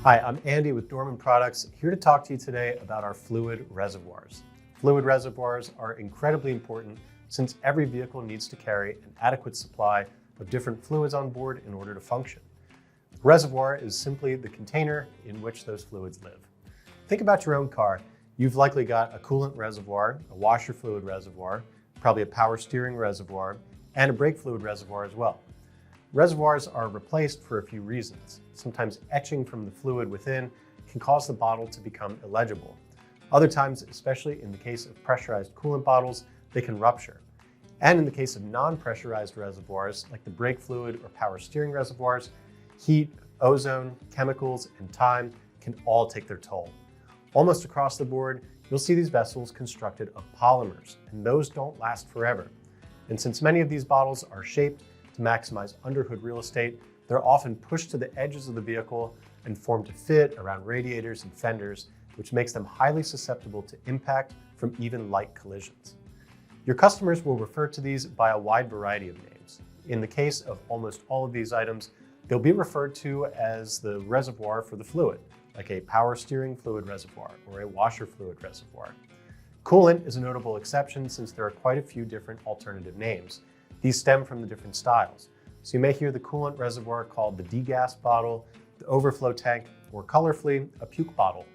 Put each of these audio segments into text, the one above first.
Hi, I'm Andy with Dorman Products, here to talk to you today about our fluid reservoirs. Fluid reservoirs are incredibly important since every vehicle needs to carry an adequate supply of different fluids on board in order to function. The reservoir is simply the container in which those fluids live. Think about your own car. You've likely got a coolant reservoir, a washer fluid reservoir, probably a power steering reservoir, and a brake fluid reservoir as well. Reservoirs are replaced for a few reasons. Sometimes etching from the fluid within can cause the bottle to become illegible. Other times, especially in the case of pressurized coolant bottles, they can rupture. And in the case of non-pressurized reservoirs, like the brake fluid or power steering reservoirs, heat, ozone, chemicals, and time can all take their toll. Almost across the board, you'll see these vessels constructed of polymers, and those don't last forever. And since many of these bottles are shaped to maximize underhood real estate, they're often pushed to the edges of the vehicle and formed to fit around radiators and fenders, which makes them highly susceptible to impact from even light collisions. Your customers will refer to these by a wide variety of names. In the case of almost all of these items, they'll be referred to as the reservoir for the fluid, like a power steering fluid reservoir or a washer fluid reservoir. Coolant is a notable exception since there are quite a few different alternative names. These stem from the different styles. So you may hear the coolant reservoir called the degas bottle, the overflow tank, or colorfully, a puke bottle.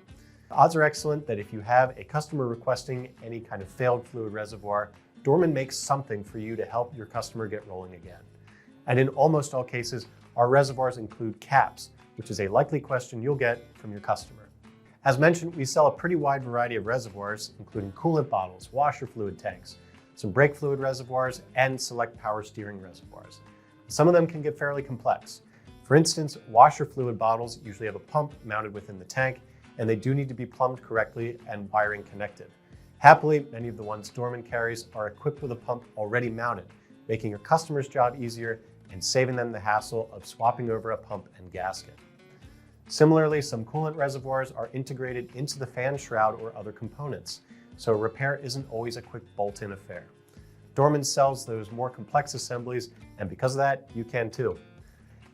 The odds are excellent that if you have a customer requesting any kind of failed fluid reservoir, Dorman makes something for you to help your customer get rolling again. And in almost all cases, our reservoirs include caps, which is a likely question you'll get from your customer. As mentioned, we sell a pretty wide variety of reservoirs, including coolant bottles, washer fluid tanks, some brake fluid reservoirs, and select power steering reservoirs. Some of them can get fairly complex. For instance, washer fluid bottles usually have a pump mounted within the tank, and they do need to be plumbed correctly and wiring connected. Happily, many of the ones Dorman carries are equipped with a pump already mounted, making your customer's job easier and saving them the hassle of swapping over a pump and gasket. Similarly, some coolant reservoirs are integrated into the fan shroud or other components, so repair isn't always a quick bolt-in affair. Dorman sells those more complex assemblies, and because of that, you can too.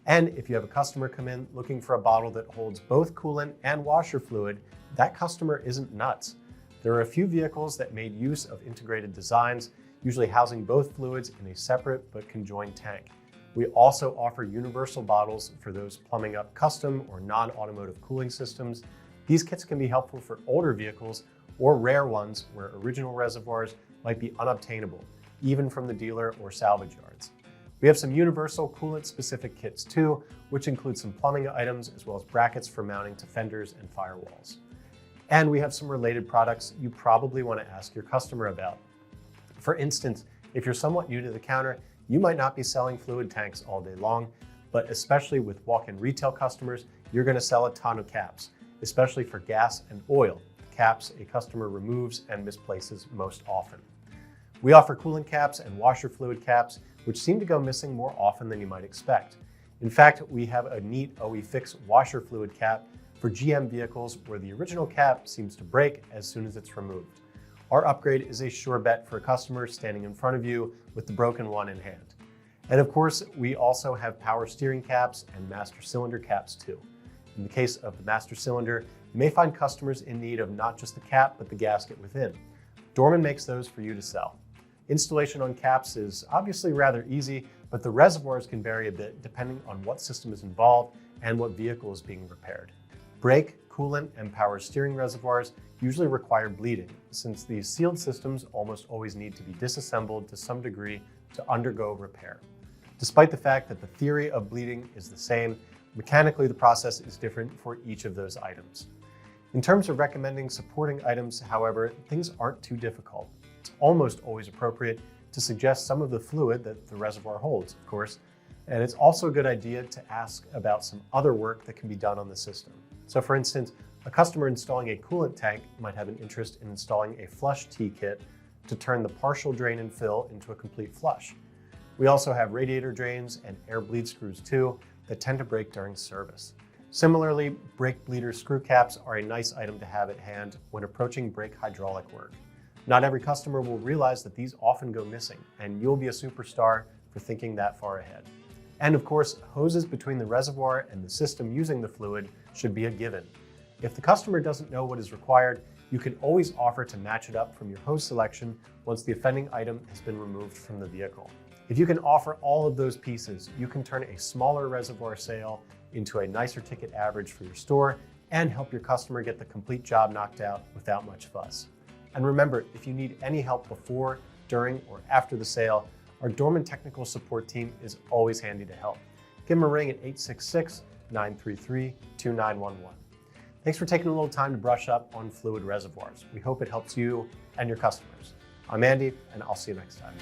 And if you have a customer come in looking for a bottle that holds both coolant and washer fluid, that customer isn't nuts. There are a few vehicles that made use of integrated designs, usually housing both fluids in a separate but conjoined tank. We also offer universal bottles for those plumbing up custom or non-automotive cooling systems. These kits can be helpful for older vehicles or rare ones where original reservoirs might be unobtainable, even from the dealer or salvage yards. We have some universal coolant-specific kits too, which include some plumbing items as well as brackets for mounting to fenders and firewalls. And we have some related products you probably want to ask your customer about. For instance, if you're somewhat new to the counter, you might not be selling fluid tanks all day long, but especially with walk-in retail customers, you're going to sell a ton of caps, especially for gas and oil, caps a customer removes and misplaces most often. We offer coolant caps and washer fluid caps, which seem to go missing more often than you might expect. In fact, we have a neat OE Fix washer fluid cap for GM vehicles where the original cap seems to break as soon as it's removed. Our upgrade is a sure bet for a customer standing in front of you with the broken one in hand. And of course, we also have power steering caps and master cylinder caps too. In the case of the master cylinder, you may find customers in need of not just the cap, but the gasket within. Dorman makes those for you to sell. Installation on caps is obviously rather easy, but the reservoirs can vary a bit depending on what system is involved and what vehicle is being repaired. Brake, coolant, and power steering reservoirs usually require bleeding, since these sealed systems almost always need to be disassembled to some degree to undergo repair. Despite the fact that the theory of bleeding is the same, mechanically the process is different for each of those items. In terms of recommending supporting items, however, things aren't too difficult. It's almost always appropriate to suggest some of the fluid that the reservoir holds, of course, and it's also a good idea to ask about some other work that can be done on the system. So for instance, a customer installing a coolant tank might have an interest in installing a flush T-kit to turn the partial drain and fill into a complete flush. We also have radiator drains and air bleed screws too that tend to break during service. Similarly, brake bleeder screw caps are a nice item to have at hand when approaching brake hydraulic work. Not every customer will realize that these often go missing, and you'll be a superstar for thinking that far ahead. And of course, hoses between the reservoir and the system using the fluid should be a given. If the customer doesn't know what is required, you can always offer to match it up from your hose selection once the offending item has been removed from the vehicle. If you can offer all of those pieces, you can turn a smaller reservoir sale into a nicer ticket average for your store and help your customer get the complete job knocked out without much fuss. And remember, if you need any help before, during, or after the sale, our Dorman technical support team is always handy to help. Give them a ring at 866-933-2911. Thanks for taking a little time to brush up on fluid reservoirs. We hope it helps you and your customers. I'm Andy, and I'll see you next time.